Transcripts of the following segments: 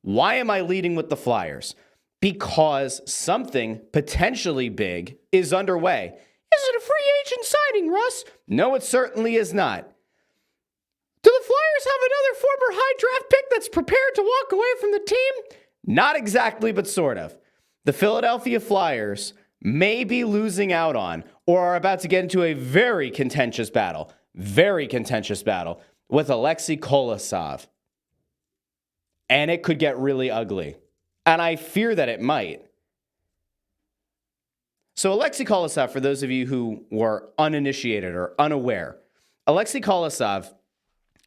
Why am I leading with the Flyers? Because something potentially big is underway. Is it a free agent signing, Russ? No, it certainly is not. Do the Flyers have another former high draft pick that's prepared to walk away from the team? Not exactly, but sort of. The Philadelphia Flyers may be losing out on or are about to get into a very contentious battle with Alexei Kolosov. And it could get really ugly. And I fear that it might. So Alexei Kolosov, for those of you who were uninitiated or unaware, Alexei Kolosov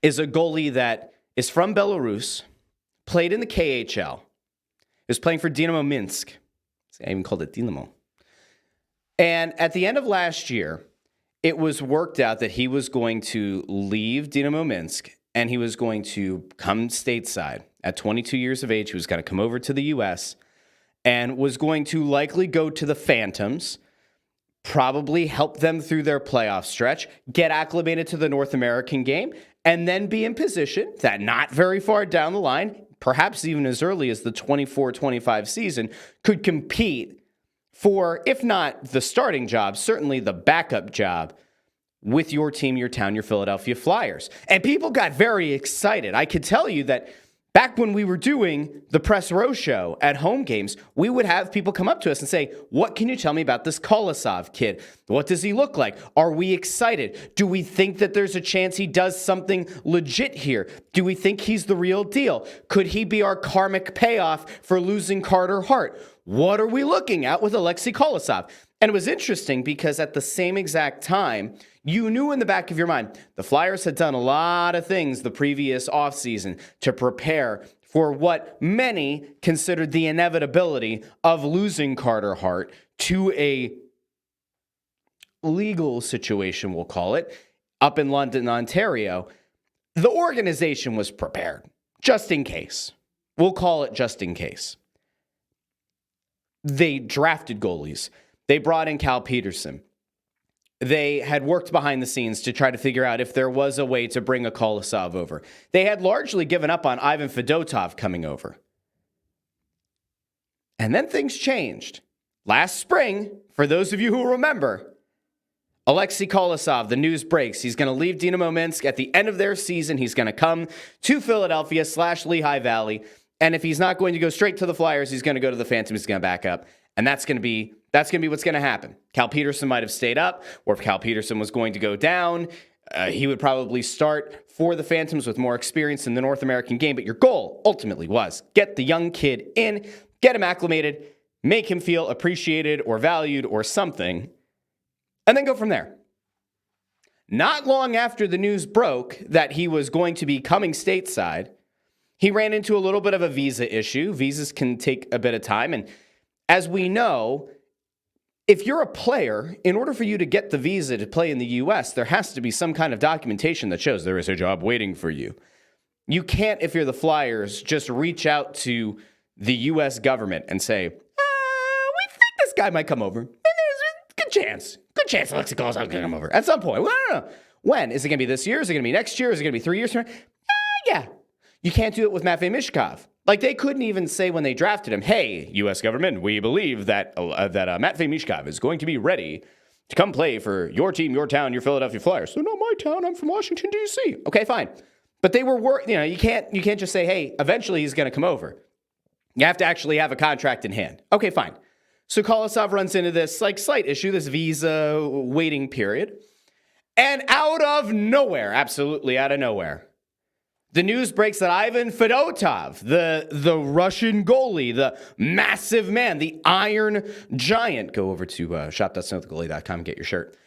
is a goalie that is from Belarus, played in the KHL, is playing for Dynamo Minsk. I even called it Dynamo. And at the end of last year, it was worked out that he was going to leave Dynamo Minsk and he was going to come stateside. At 22 years of age, he was going to come over to the U.S. and was going to likely go to the Phantoms, probably help them through their playoff stretch, get acclimated to the North American game, and then be in position that not very far down the line, perhaps even as early as the 24-25 season, could compete for, if not the starting job, certainly the backup job with your team, your town, your Philadelphia Flyers. And people got very excited. I could tell you that back when we were doing the Press Row show at home games, we would have people come up to us and say, what can you tell me about this Kolosov kid? What does he look like? Are we excited? Do we think that there's a chance he does something legit here? Do we think he's the real deal? Could he be our karmic payoff for losing Carter Hart? What are we looking at with Alexei Kolosov? And it was interesting because at the same exact time, you knew in the back of your mind, the Flyers had done a lot of things the previous offseason to prepare for what many considered the inevitability of losing Carter Hart to a legal situation, we'll call it, up in London, Ontario. The organization was prepared, just in case. We'll call it just in case. They drafted goalies. They brought in Cal Peterson. They had worked behind the scenes to try to figure out if there was a way to bring a Kolosov over. They had largely given up on Ivan Fedotov coming over. And then things changed. Last spring, for those of you who remember, Alexei Kolosov, the news breaks. He's going to leave Dynamo Minsk at the end of their season. He's going to come to Philadelphia/Lehigh Valley. And if he's not going to go straight to the Flyers, he's going to go to the Phantoms. He's going to back up. And that's going to be what's going to happen. Cal Peterson might have stayed up, or if Cal Peterson was going to go down, he would probably start for the Phantoms with more experience in the North American game. But your goal ultimately was get the young kid in, get him acclimated, make him feel appreciated or valued or something, and then go from there. Not long after the news broke that he was going to be coming stateside, he ran into a little bit of a visa issue. Visas can take a bit of time, and as we know, if you're a player, in order for you to get the visa to play in the U.S., there has to be some kind of documentation that shows there is a job waiting for you. You can't, if you're the Flyers, just reach out to the U.S. government and say, we think this guy might come over. There's a good chance Alexei Kolosov is going to come over at some point. Well, I don't know. When? Is it going to be this year? Is it going to be next year? Is it going to be 3 years from now? Yeah. You can't do it with Matvei Michkov. Like, they couldn't even say when they drafted him, hey, U.S. government, we believe that Matvei Michkov is going to be ready to come play for your team, your town, your Philadelphia Flyers. So, not my town. I'm from Washington, D.C. Okay, fine. But they were, you can't just say, hey, eventually he's going to come over. You have to actually have a contract in hand. Okay, fine. So Kolosov runs into this, slight issue, this visa waiting period. And out of nowhere, absolutely out of nowhere, the news breaks that Ivan Fedotov, the Russian goalie, the massive man, the Iron Giant, go over to shop.snowthegoalie.com and get your shirt,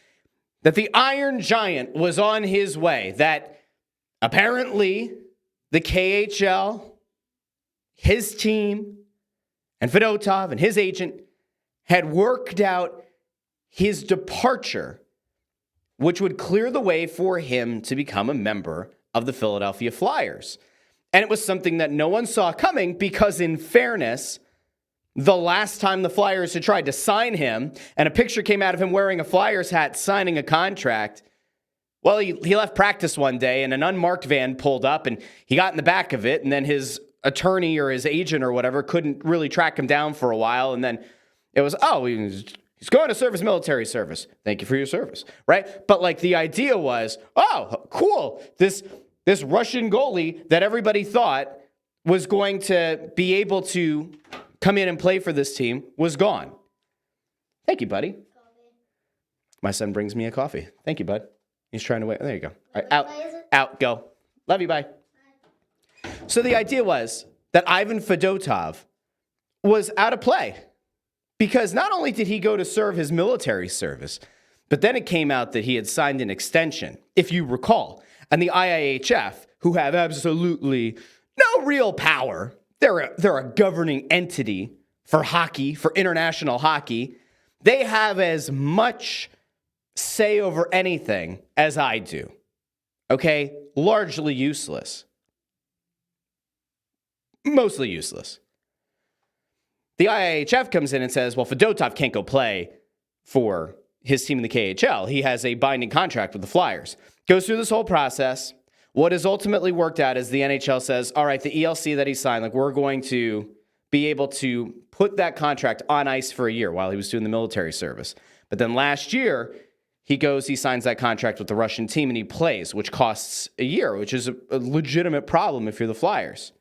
that the Iron Giant was on his way, that apparently the KHL, his team, and Fedotov and his agent had worked out his departure, which would clear the way for him to become a member of the Philadelphia Flyers. And it was something that no one saw coming because, in fairness, the last time the Flyers had tried to sign him and a picture came out of him wearing a Flyers hat signing a contract, well, he left practice one day and an unmarked van pulled up and he got in the back of it, and then his attorney or his agent or whatever couldn't really track him down for a while. And then it was, he's going to serve his military service. Thank you for your service, right? But like the idea was, oh, cool. This Russian goalie that everybody thought was going to be able to come in and play for this team was gone. Thank you, buddy. My son brings me a coffee. Thank you, bud. He's trying to wait. There you go. All right, out, go. Love you, bye. So the idea was that Ivan Fedotov was out of play because not only did he go to serve his military service, but then it came out that he had signed an extension, if you recall. And the IIHF, who have absolutely no real power, they're a governing entity for hockey, for international hockey. They have as much say over anything as I do. Okay? Largely useless. Mostly useless. The IIHF comes in and says, well, Fedotov can't go play for his team in the KHL. He has a binding contract with the Flyers. Goes through this whole process. What is ultimately worked out is the NHL says, all right, the ELC that he signed, like we're going to be able to put that contract on ice for a year while he was doing the military service. But then last year, he signs that contract with the Russian team and he plays, which costs a year, which is a legitimate problem if you're the Flyers.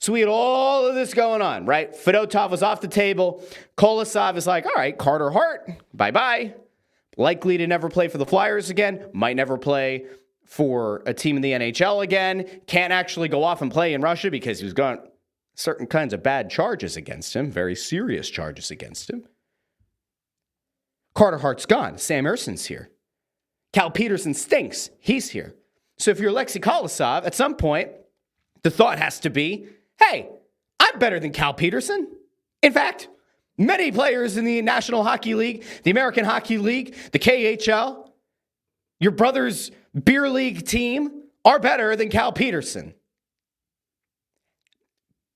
So we had all of this going on, right? Fedotov was off the table. Kolosov is like, all right, Carter Hart, bye-bye. Likely to never play for the Flyers again. Might never play for a team in the NHL again. Can't actually go off and play in Russia because he's got certain kinds of bad charges against him, very serious charges against him. Carter Hart's gone. Sam Erson's here. Cal Peterson stinks. He's here. So if you're Alexei Kolosov, at some point, the thought has to be, hey, I'm better than Cal Peterson. In fact, many players in the National Hockey League, the American Hockey League, the KHL, your brother's beer league team are better than Cal Peterson.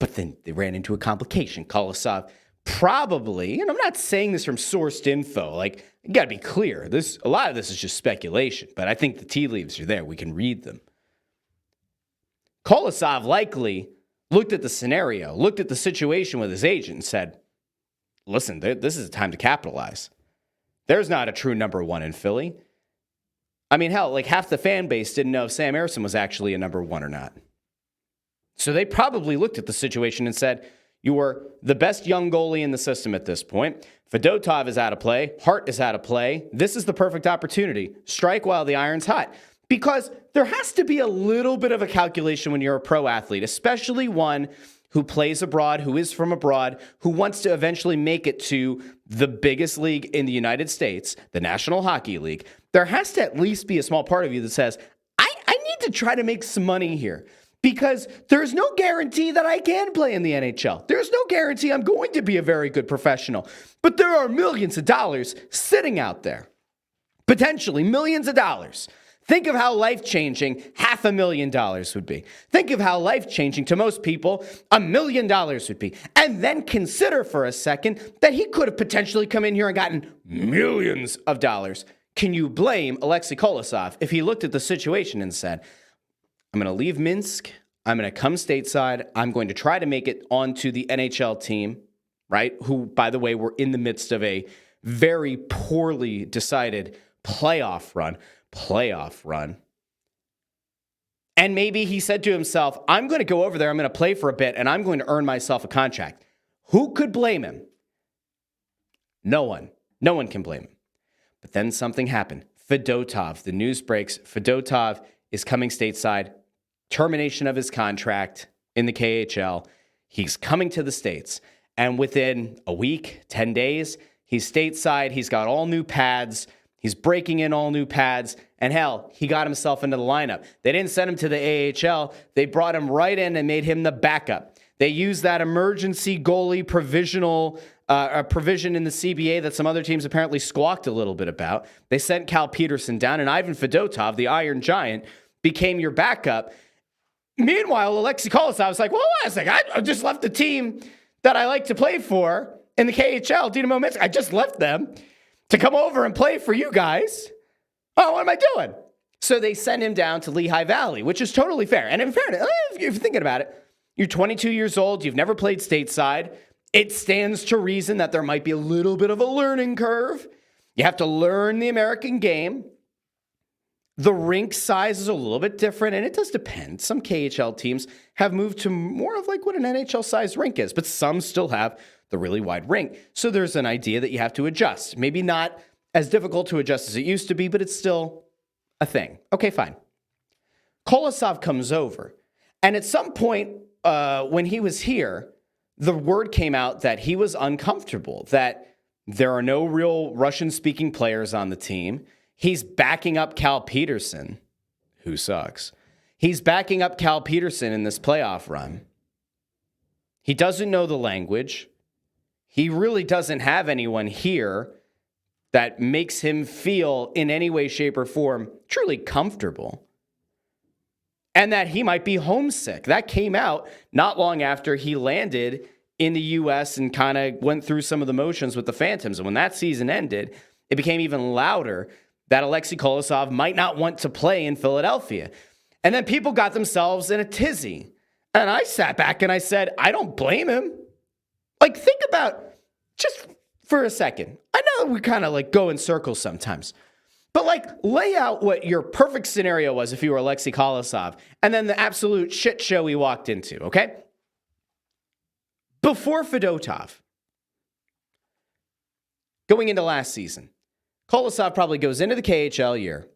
But then they ran into a complication. Kolosov probably, and I'm not saying this from sourced info, like, you got to be clear. A lot of this is just speculation, but I think the tea leaves are there. We can read them. Kolosov likely looked at the scenario, looked at the situation with his agent and said, listen, this is a time to capitalize. There's not a true number one in Philly. I mean, hell, like half the fan base didn't know if Sam Ersson was actually a number one or not. So they probably looked at the situation and said, you are the best young goalie in the system at this point. Fedotov is out of play. Hart is out of play. This is the perfect opportunity. Strike while the iron's hot. Because there has to be a little bit of a calculation when you're a pro athlete, especially one who plays abroad, who is from abroad, who wants to eventually make it to the biggest league in the United States, the National Hockey League. There has to at least be a small part of you that says, I need to try to make some money here. Because there's no guarantee that I can play in the NHL. There's no guarantee I'm going to be a very good professional. But there are millions of dollars sitting out there. Potentially millions of dollars. Think of how life-changing $500,000 would be. Think of how life-changing to most people $1 million would be. And then consider for a second that he could have potentially come in here and gotten millions of dollars. Can you blame Alexei Kolosov if he looked at the situation and said, I'm going to leave Minsk, I'm going to come stateside, I'm going to try to make it onto the NHL team, right? Who, by the way, were in the midst of a very poorly decided playoff run. And maybe he said to himself, I'm going to go over there, I'm going to play for a bit, and I'm going to earn myself a contract. Who could blame him? No one. No one can blame him. But then something happened. Fedotov, the news breaks, Fedotov is coming stateside, termination of his contract in the KHL. He's coming to the States. And within a week, 10 days, he's stateside. He's got all new pads. He's breaking in all new pads. And hell, he got himself into the lineup. They didn't send him to the AHL. They brought him right in and made him the backup. They used that emergency goalie provisional provision in the CBA that some other teams apparently squawked a little bit about. They sent Cal Peterson down, and Ivan Fedotov, the Iron Giant, became your backup. Meanwhile, Alexei Kolosov was like, well, wait a second. I just left the team that I like to play for in the KHL, Dynamo Minsk. I just left them to come over and play for you guys. Oh, what am I doing? So they send him down to Lehigh Valley, which is totally fair. And in fairness, if you're thinking about it, You're 22 years old. You've never played stateside. It stands to reason that there might be a little bit of a learning curve. You have to learn the American game. The rink size is a little bit different, and it does depend. Some KHL teams have moved to more of like what an NHL-sized rink is, but some still have the really wide rink. So there's an idea that you have to adjust. Maybe not as difficult to adjust as it used to be, but it's still a thing. Okay, fine. Kolosov comes over, and at some point when he was here, the word came out that he was uncomfortable, that there are no real Russian-speaking players on the team. He's backing up Cal Peterson, who sucks. He's backing up Cal Peterson in this playoff run. He doesn't know the language. He really doesn't have anyone here that makes him feel in any way, shape, or form truly comfortable. And that he might be homesick. That came out not long after he landed in the U.S. and kind of went through some of the motions with the Phantoms. And when that season ended, it became even louder that Alexei Kolosov might not want to play in Philadelphia. And then people got themselves in a tizzy. And I sat back and I said, I don't blame him. Like, think about, just for a second. I know we kind of like go in circles sometimes. But like, lay out what your perfect scenario was if you were Alexei Kolosov, and then the absolute shit show he walked into, okay? Before Fedotov, going into last season, Kolosov probably goes into the KHL year.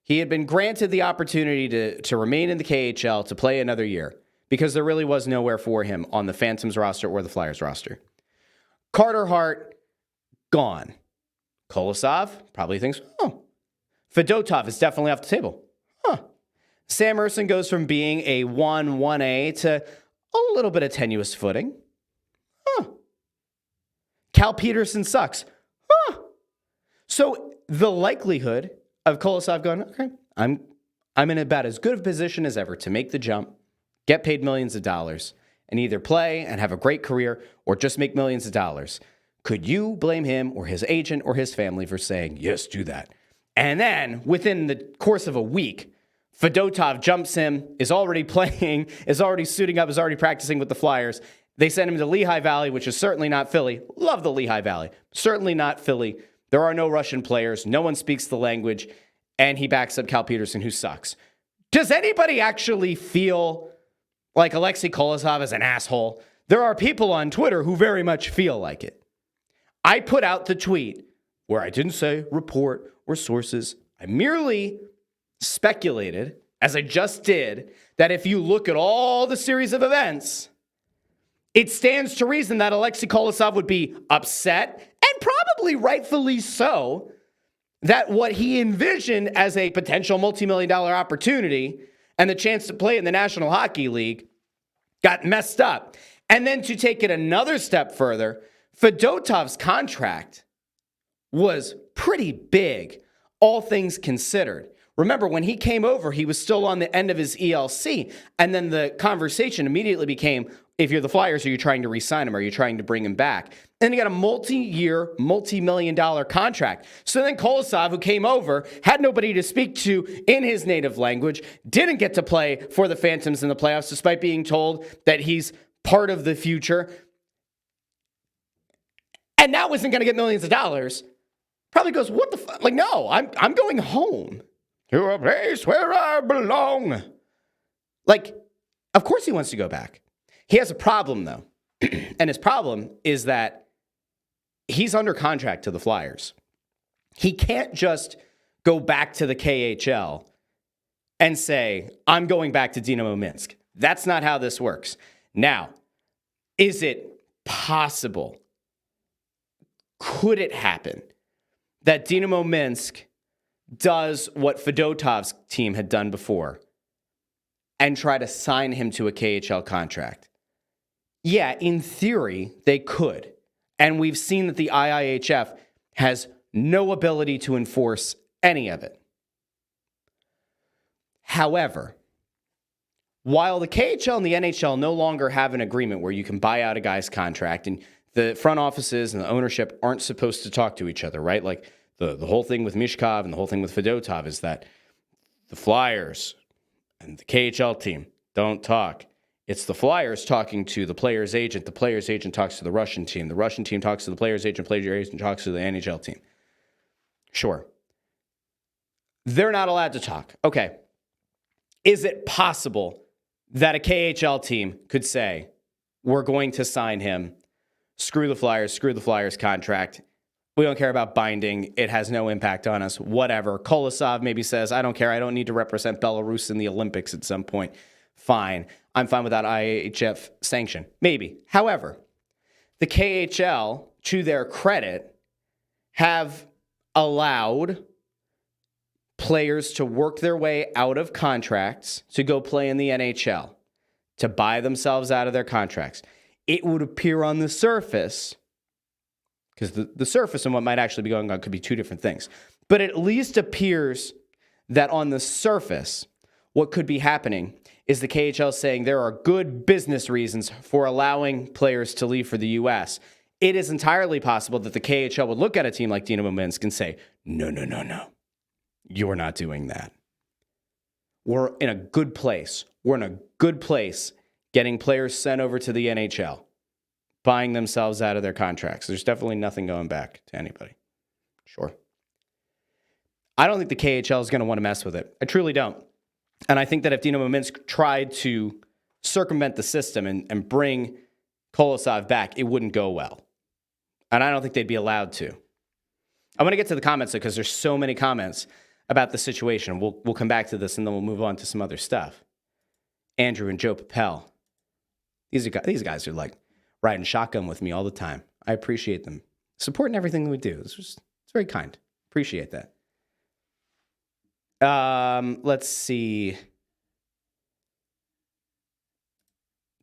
He had been granted the opportunity to remain in the KHL to play another year because there really was nowhere for him on the Phantoms roster or the Flyers roster. Carter Hart, gone. Kolosov probably thinks, oh, Fedotov is definitely off the table. Huh. Sam Ersson goes from being a 1A to a little bit of tenuous footing. Huh. Cal Peterson sucks. Huh. So the likelihood of Kolosov going, okay, I'm in about as good a position as ever to make the jump, get paid millions of dollars, and either play and have a great career or just make millions of dollars. Could you blame him or his agent or his family for saying, yes, do that? And then within the course of a week, Fedotov jumps him, is already playing, is already suiting up, is already practicing with the Flyers. They send him to Lehigh Valley, which is certainly not Philly. Love the Lehigh Valley. Certainly not Philly. There are no Russian players. No one speaks the language. And he backs up Cal Peterson, who sucks. Does anybody actually feel like Alexei Kolosov is an asshole? There are people on Twitter who very much feel like it. I put out the tweet where I didn't say report or sources. I merely speculated, as I just did, that if you look at all the series of events, it stands to reason that Alexei Kolosov would be upset, and probably rightfully so, that what he envisioned as a potential multi-million-dollar opportunity and the chance to play in the National Hockey League got messed up. And then to take it another step further, Fedotov's contract was pretty big, all things considered. Remember, when he came over, he was still on the end of his ELC, and then the conversation immediately became, if you're the Flyers, are you trying to re-sign him? Are you trying to bring him back? And he got a multi-year, multi-million-dollar contract. So then Kolosov, who came over, had nobody to speak to in his native language, didn't get to play for the Phantoms in the playoffs, despite being told that he's part of the future, and now isn't going to get millions of dollars. Probably goes, what the fuck? Like, no, I'm going home to a place where I belong. Like, of course he wants to go back. He has a problem, though. And his problem is that he's under contract to the Flyers. He can't just go back to the KHL and say, I'm going back to Dynamo Minsk. That's not how this works. Now, is it possible? Could it happen that Dynamo Minsk does what Fedotov's team had done before and try to sign him to a KHL contract? Yeah, in theory, they could. And we've seen that the IIHF has no ability to enforce any of it. However, while the KHL and the NHL no longer have an agreement where you can buy out a guy's contract, and the front offices and the ownership aren't supposed to talk to each other, right? Like the whole thing with Mishkov and the whole thing with Fedotov is that the Flyers and the KHL team don't talk. It's the Flyers talking to the player's agent. The player's agent talks to the Russian team. The Russian team talks to the player's agent. Player's agent talks to the NHL team. Sure. They're not allowed to talk. Okay. Is it possible that a KHL team could say, we're going to sign him, screw the Flyers contract. We don't care about binding. It has no impact on us, whatever. Kolosov maybe says, I don't care. I don't need to represent Belarus in the Olympics at some point. Fine. I'm fine without IHF sanction. Maybe. However, the KHL, to their credit, have allowed players to work their way out of contracts to go play in the NHL, to buy themselves out of their contracts. It would appear on the surface, because the surface and what might actually be going on could be two different things, but it at least appears that on the surface, what could be happening is the KHL saying there are good business reasons for allowing players to leave for the U.S. It is entirely possible that the KHL would look at a team like Dynamo Minsk and say, no. You're not doing that. We're in a good place. We're in a good place getting players sent over to the NHL, buying themselves out of their contracts. There's definitely nothing going back to anybody. Sure. I don't think the KHL is going to want to mess with it. I truly don't. And I think that if Dynamo Minsk tried to circumvent the system and bring Kolosov back, it wouldn't go well. And I don't think they'd be allowed to. I want to get to the comments, because there's so many comments about the situation. We'll come back to this, and then we'll move on to some other stuff. Andrew and Joe Papel. These guys are like riding shotgun with me all the time. I appreciate them supporting everything that we do. It's very kind. Appreciate that. Let's see.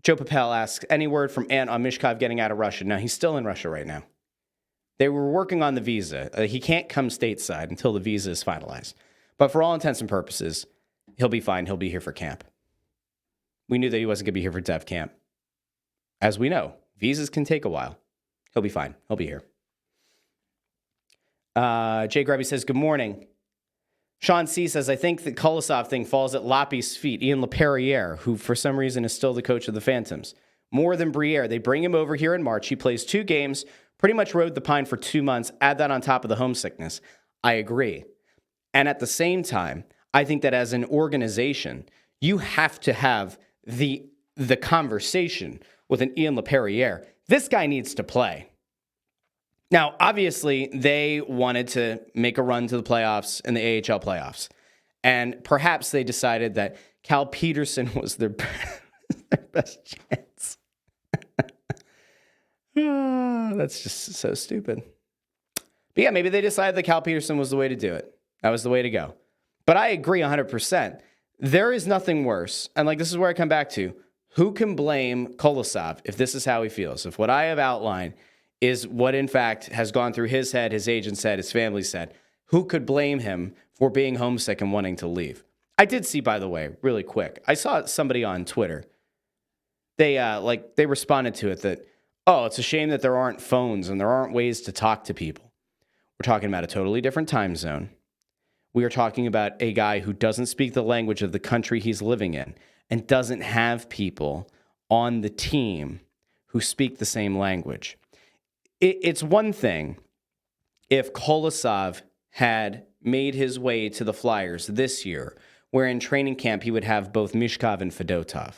Joe Papel asks, any word from Ant on Mishkov getting out of Russia? No, he's still in Russia right now. They were working on the visa. He can't come stateside until the visa is finalized. But for all intents and purposes, he'll be fine. He'll be here for camp. We knew that he wasn't going to be here for dev camp. As we know, visas can take a while. He'll be fine. He'll be here. Jay Grubby says, good morning. Sean C. says, I think the Kolosov thing falls at Lappy's feet. Ian LaPerriere, who for some reason is still the coach of the Phantoms. More than Briere. They bring him over here in March. He plays 2 games, pretty much rode the pine for 2 months. Add that on top of the homesickness. I agree. And at the same time, I think that as an organization, you have to have the conversation with an Ian LaPerriere. This guy needs to play. Now, obviously, they wanted to make a run to the playoffs and the AHL playoffs. And perhaps they decided that Cal Peterson was their best chance. That's just so stupid. But yeah, maybe they decided that Cal Peterson was the way to do it. That was the way to go. But I agree 100%. There is nothing worse. And this is where I come back to. Who can blame Kolosov if this is how he feels? If what I have outlined is what, in fact, has gone through his head, his agent said, his family said, who could blame him for being homesick and wanting to leave? I did see, by the way, really quick, I saw somebody on Twitter. They responded to it that, oh, it's a shame that there aren't phones and there aren't ways to talk to people. We're talking about a totally different time zone. We are talking about a guy who doesn't speak the language of the country he's living in and doesn't have people on the team who speak the same language. It's one thing if Kolosov had made his way to the Flyers this year, where in training camp he would have both Mishkov and Fedotov.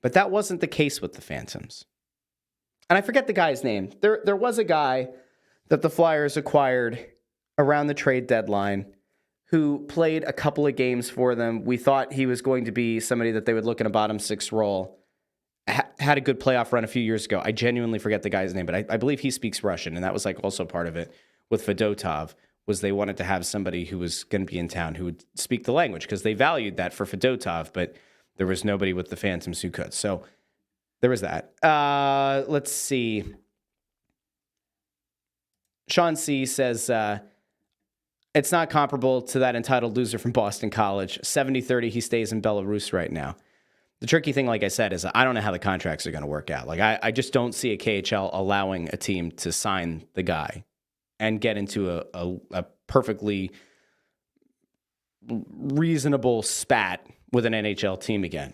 But that wasn't the case with the Phantoms. And I forget the guy's name. There was a guy that the Flyers acquired around the trade deadline who played a couple of games for them. We thought he was going to be somebody that they would look in a bottom 6 role. Had a good playoff run a few years ago. I genuinely forget the guy's name, but I believe he speaks Russian, and that was also part of it with Fedotov, was they wanted to have somebody who was going to be in town who would speak the language, because they valued that for Fedotov, but there was nobody with the Phantoms who could. So there was that. Let's see. Sean C. says, it's not comparable to that entitled loser from Boston College. 70-30, he stays in Belarus right now. The tricky thing, like I said, is I don't know how the contracts are going to work out. I just don't see a KHL allowing a team to sign the guy and get into a perfectly reasonable spat with an NHL team again.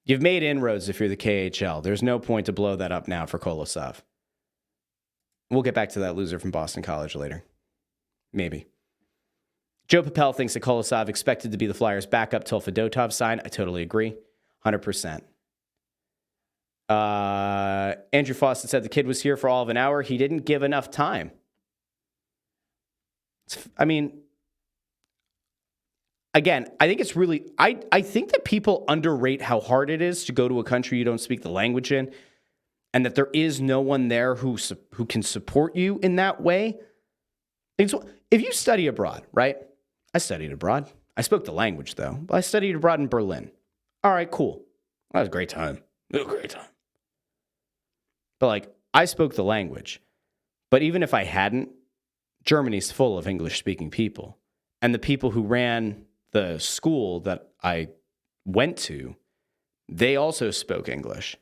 You've made inroads if you're the KHL. There's no point to blow that up now for Kolosov. We'll get back to that loser from Boston College later. Maybe. Joe Papel thinks that Kolosov expected to be the Flyers' backup till Fedotov signed. I totally agree. 100%. Andrew Fawcett said the kid was here for all of an hour. He didn't give enough time. Again, I think it's really, I think that people underrate how hard it is to go to a country you don't speak the language in, and that there is no one there who can support you in that way. If you study abroad, right? I studied abroad. I spoke the language, though. But I studied abroad in Berlin. All right, cool. That was a great time. It was a great time. But, I spoke the language. But even if I hadn't, Germany's full of English-speaking people. And the people who ran the school that I went to, they also spoke English.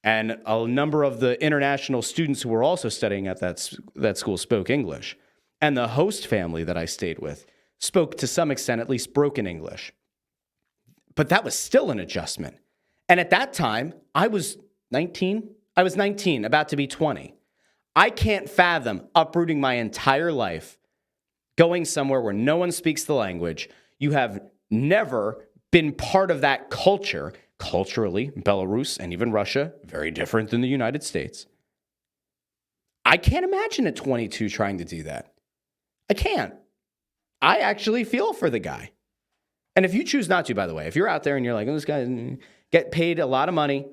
And a number of the international students who were also studying at that school spoke English. And the host family that I stayed with spoke to some extent, at least broken English. But that was still an adjustment. And at that time, I was 19. I was 19, about to be 20. I can't fathom uprooting my entire life, going somewhere where no one speaks the language. You have never been part of that culture. Culturally, Belarus and even Russia, very different than the United States. I can't imagine at 22 trying to do that. I can't. I actually feel for the guy. And if you choose not to, by the way, if you're out there and you're like, oh, this guy get paid a lot of money,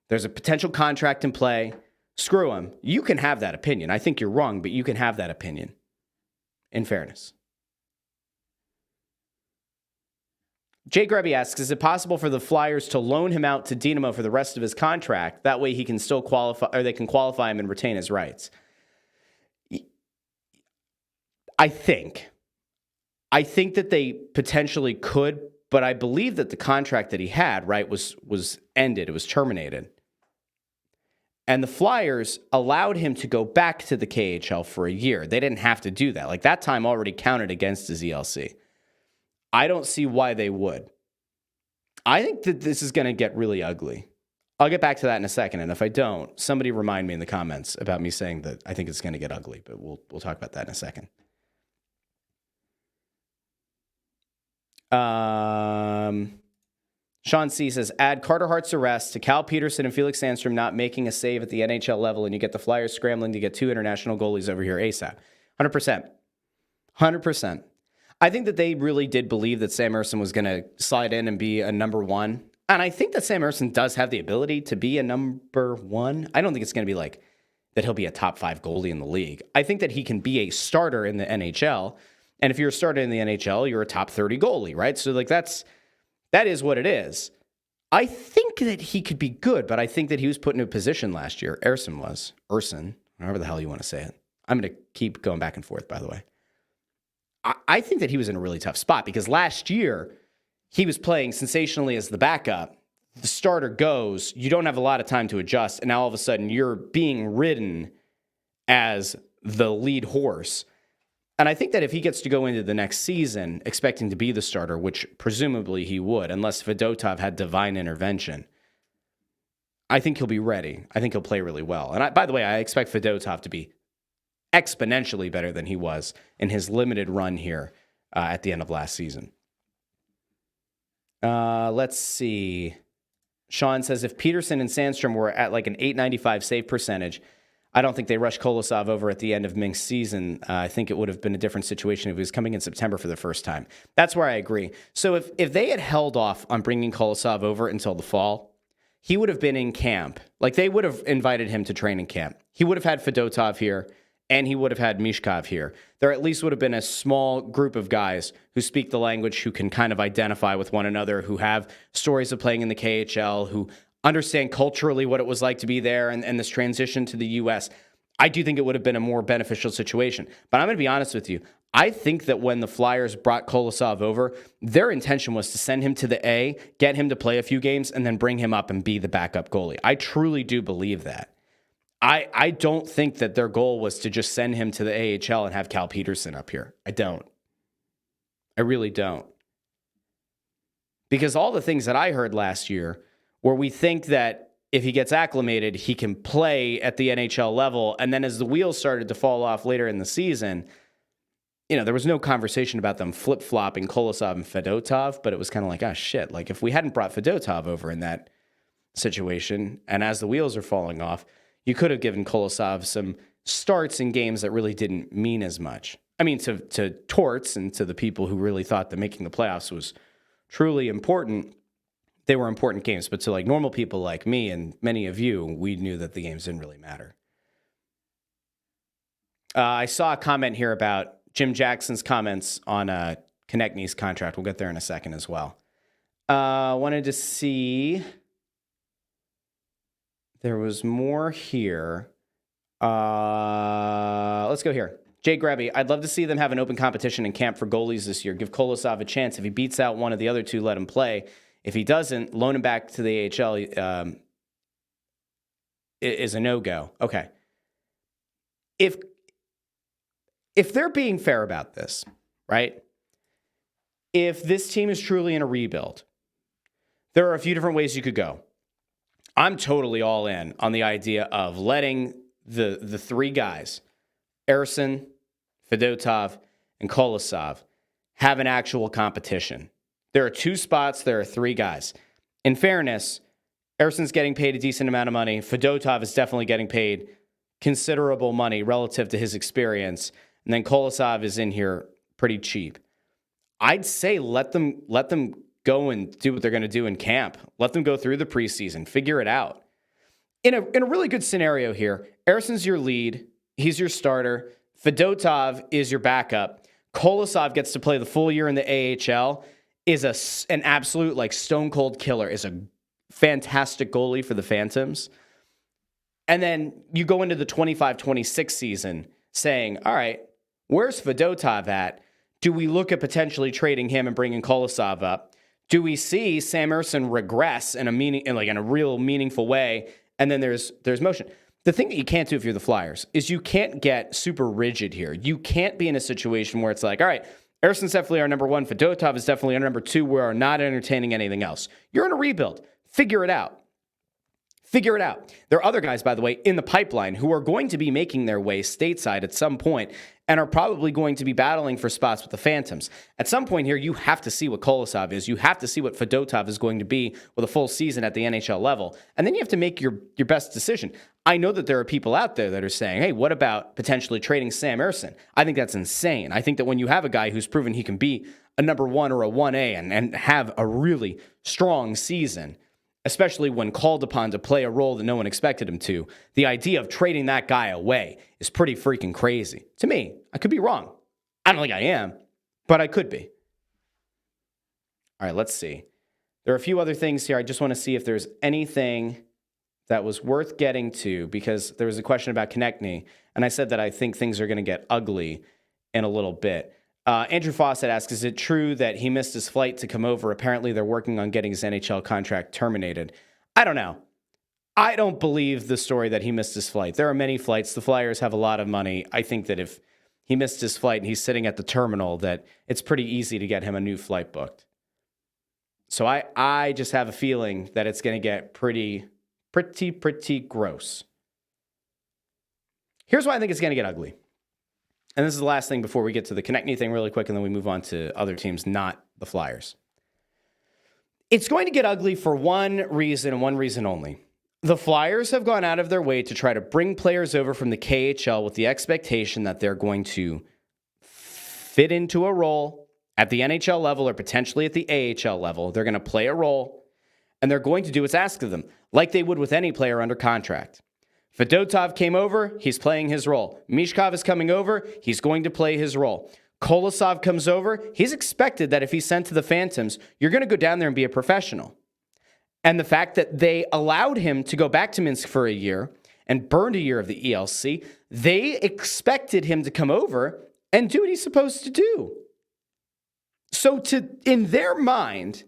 there's a potential contract in play, screw him. You can have that opinion. I think you're wrong, but you can have that opinion. In fairness. Jay Grubby asks, is it possible for the Flyers to loan him out to Dynamo for the rest of his contract? That way he can still qualify, or they can qualify him and retain his rights. I think that they potentially could, but I believe that the contract that he had, right, was ended. It was terminated. And the Flyers allowed him to go back to the KHL for a year. They didn't have to do that. That time already counted against his ELC. I don't see why they would. I think that this is going to get really ugly. I'll get back to that in a second. And if I don't, somebody remind me in the comments about me saying that I think it's going to get ugly. But we'll talk about that in a second. Sean C. says, add Carter Hart's arrest to Cal Peterson and Felix Sandstrom not making a save at the NHL level, and you get the Flyers scrambling to get two international goalies over here ASAP. 100%. 100%. I think that they really did believe that Sam Ersson was going to slide in and be a number one. And I think that Sam Ersson does have the ability to be a number one. I don't think it's going to be like that he'll be a top 5 goalie in the league. I think that he can be a starter in the NHL. And if you're a starter in the NHL, you're a top 30 goalie, right? So that is what it is. I think that he could be good, but I think that he was put in a position last year. Ersson, however the hell you want to say it. I'm going to keep going back and forth, by the way. I think that he was in a really tough spot because last year he was playing sensationally as the backup. The starter goes, you don't have a lot of time to adjust, and now all of a sudden you're being ridden as the lead horse. And I think that if he gets to go into the next season expecting to be the starter, which presumably he would, unless Fedotov had divine intervention, I think he'll be ready. I think he'll play really well. And by the way, I expect Fedotov to be exponentially better than he was in his limited run here at the end of last season. Let's see. Sean says, if Peterson and Sandstrom were at an 895 save percentage, I don't think they rushed Kolosov over at the end of Mink's season. I think it would have been a different situation if he was coming in September for the first time. That's where I agree. So if they had held off on bringing Kolosov over until the fall, he would have been in camp. They would have invited him to training camp. He would have had Fedotov here, and he would have had Mishkov here. There at least would have been a small group of guys who speak the language, who can kind of identify with one another, who have stories of playing in the KHL, who understand culturally what it was like to be there and this transition to the U.S. I do think it would have been a more beneficial situation. But I'm going to be honest with you. I think that when the Flyers brought Kolosov over, their intention was to send him to the A, get him to play a few games, and then bring him up and be the backup goalie. I truly do believe that. I don't think that their goal was to just send him to the AHL and have Cal Peterson up here. I don't. I really don't. Because all the things that I heard last year where we think that if he gets acclimated, he can play at the NHL level. And then as the wheels started to fall off later in the season, there was no conversation about them flip-flopping Kolosov and Fedotov, but it was kind of like, oh, shit. Like, if we hadn't brought Fedotov over in that situation, and as the wheels are falling off, you could have given Kolosov some starts in games that really didn't mean as much. I mean, to Torts and to the people who really thought that making the playoffs was truly important, they were important games. But to like normal people like me and many of you, we knew that the games didn't really matter. I saw a comment here about Jim Jackson's comments on Konechny's contract. We'll get there in a second as well. Wanted to see... There was more here. Let's go here. Jay Grabby, I'd love to see them have an open competition in camp for goalies this year. Give Kolosov a chance. If he beats out one of the other two, let him play. If he doesn't, loan him back to the AHL is a no-go. Okay. If they're being fair about this, right? If this team is truly in a rebuild, there are a few different ways you could go. I'm totally all in on the idea of letting the three guys, Ersson, Fedotov, and Kolosov, have an actual competition. There are two spots. There are three guys. In fairness, Ersson's getting paid a decent amount of money. Fedotov is definitely getting paid considerable money relative to his experience. And then Kolosov is in here pretty cheap. I'd say let them go and do what they're going to do in camp. Let them go through the preseason. Figure it out. In a really good scenario here, Ersson's your lead. He's your starter. Fedotov is your backup. Kolosov gets to play the full year in the AHL, is an absolute like stone cold killer, is a fantastic goalie for the Phantoms. And then you go into the 25-26 season saying, all right, where's Fedotov at? Do we look at potentially trading him and bringing Kolosov up? Do we see Sam Ersson regress in a real meaningful way? And then there's motion. The thing that you can't do if you're the Flyers is you can't get super rigid here. You can't be in a situation where it's like, all right, Ersson's definitely our number one. Fedotov is definitely our number two. We are not entertaining anything else. You're in a rebuild. Figure it out. Figure it out. There are other guys, by the way, in the pipeline who are going to be making their way stateside at some point and are probably going to be battling for spots with the Phantoms. At some point here, you have to see what Kolosov is. You have to see what Fedotov is going to be with a full season at the NHL level. And then you have to make your best decision. I know that there are people out there that are saying, hey, what about potentially trading Sam Ersson? I think that's insane. I think that when you have a guy who's proven he can be a number one or a 1A and have a really strong season, especially when called upon to play a role that no one expected him to, the idea of trading that guy away is pretty freaking crazy. To me, I could be wrong. I don't think I am, but I could be. All right, let's see. There are a few other things here. I just want to see if there's anything that was worth getting to, because there was a question about Konechny, and I said that I think things are going to get ugly in a little bit. Andrew Fawcett asks, is it true that he missed his flight to come over? Apparently, they're working on getting his NHL contract terminated. I don't know. I don't believe the story that he missed his flight. There are many flights. The Flyers have a lot of money. I think that if he missed his flight and he's sitting at the terminal, that it's pretty easy to get him a new flight booked. So I just have a feeling that it's going to get pretty gross. Here's why I think it's going to get ugly. And this is the last thing before we get to the Konechny thing really quick, and then we move on to other teams, not the Flyers. It's going to get ugly for one reason and one reason only. The Flyers have gone out of their way to try to bring players over from the KHL with the expectation that they're going to fit into a role at the NHL level or potentially at the AHL level. They're going to play a role, and they're going to do what's asked of them, like they would with any player under contract. Fedotov came over, he's playing his role. Mishkov is coming over, he's going to play his role. Kolosov comes over, he's expected that if he's sent to the Phantoms, you're going to go down there and be a professional. And the fact that they allowed him to go back to Minsk for a year and burned a year of the ELC, they expected him to come over and do what he's supposed to do. So in their mind,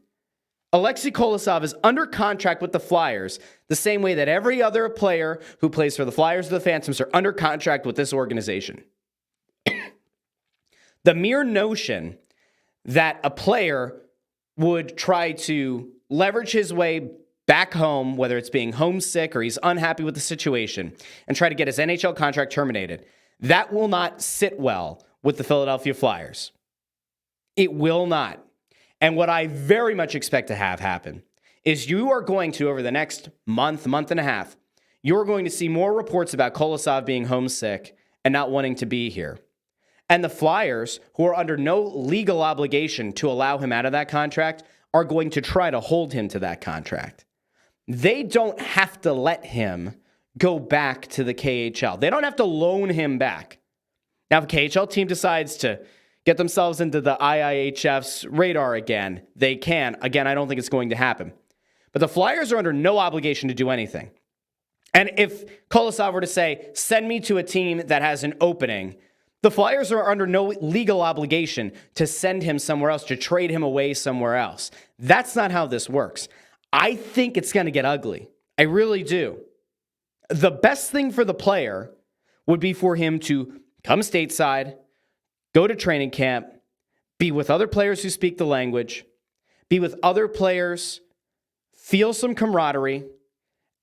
Alexei Kolosov is under contract with the Flyers the same way that every other player who plays for the Flyers or the Phantoms are under contract with this organization. The mere notion that a player would try to leverage his way back home, whether it's being homesick or he's unhappy with the situation, and try to get his NHL contract terminated. That will not sit well with the Philadelphia Flyers. It will not. And what I very much expect to have happen is you are going to, over the next month and a half, you're going to see more reports about Kolosov being homesick and not wanting to be here. And the Flyers, who are under no legal obligation to allow him out of that contract, are going to try to hold him to that contract. They don't have to let him go back to the KHL. They don't have to loan him back. Now, if a KHL team decides to get themselves into the IIHF's radar again, they can. Again, I don't think it's going to happen. But the Flyers are under no obligation to do anything. And if Kolosov were to say, send me to a team that has an opening, the Flyers are under no legal obligation to send him somewhere else, to trade him away somewhere else. That's not how this works. I think it's going to get ugly. I really do. The best thing for the player would be for him to come stateside, go to training camp, be with other players who speak the language, be with other players, feel some camaraderie,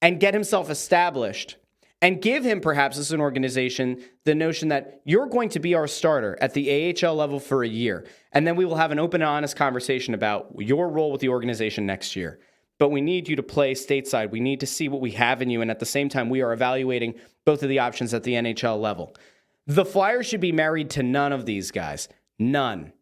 and get himself established, and give him, perhaps as an organization, the notion that you're going to be our starter at the AHL level for a year, and then we will have an open and honest conversation about your role with the organization next year. But we need you to play stateside. We need to see what we have in you, and at the same time, we are evaluating both of the options at the NHL level. The Flyers should be married to none of these guys. None.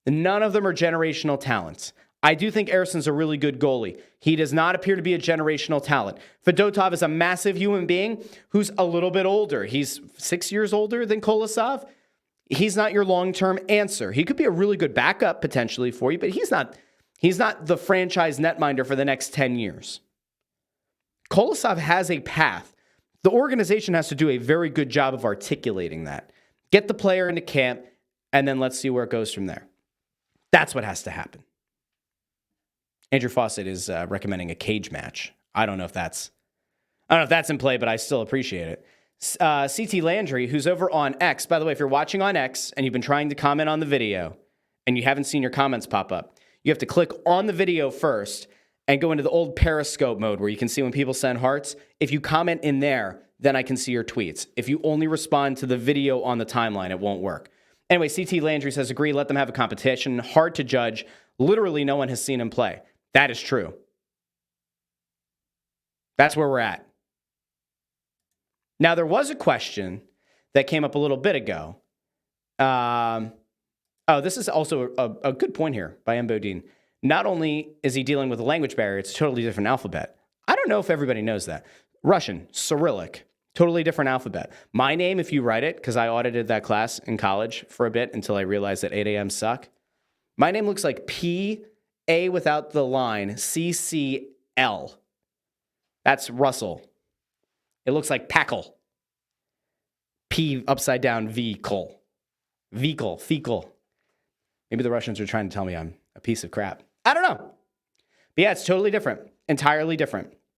None of them are generational talents. I do think Ersson's a really good goalie. He does not appear to be a generational talent. Fedotov is a massive human being who's a little bit older. He's 6 years older than Kolosov. He's not your long-term answer. He could be a really good backup potentially for you, but he's not the franchise netminder for the next 10 years. Kolosov has a path. The organization has to do a very good job of articulating that. Get the player into camp, and then let's see where it goes from there. That's what has to happen. Andrew Fawcett is recommending a cage match. I don't know if that's in play, but I still appreciate it. CT Landry, who's over on X. By the way, if you're watching on X and you've been trying to comment on the video and you haven't seen your comments pop up, you have to click on the video first and go into the old Periscope mode where you can see when people send hearts. If you comment in there, then I can see your tweets. If you only respond to the video on the timeline, it won't work. Anyway, CT Landry says, agree, let them have a competition. Hard to judge. Literally no one has seen him play. That is true. That's where we're at. Now, there was a question that came up a little bit ago. This is also a good point here by M. Bodine. Not only is he dealing with a language barrier, it's a totally different alphabet. I don't know if everybody knows that. Russian, Cyrillic, totally different alphabet. My name, if you write it, because I audited that class in college for a bit until I realized that 8 a.m. suck. My name looks like P, A without the line, C, C, L. That's Russell. It looks like Packle. P upside down, V, col. Vehicle, fecal. Maybe the Russians are trying to tell me I'm a piece of crap. I don't know. But yeah, it's totally different. Entirely different.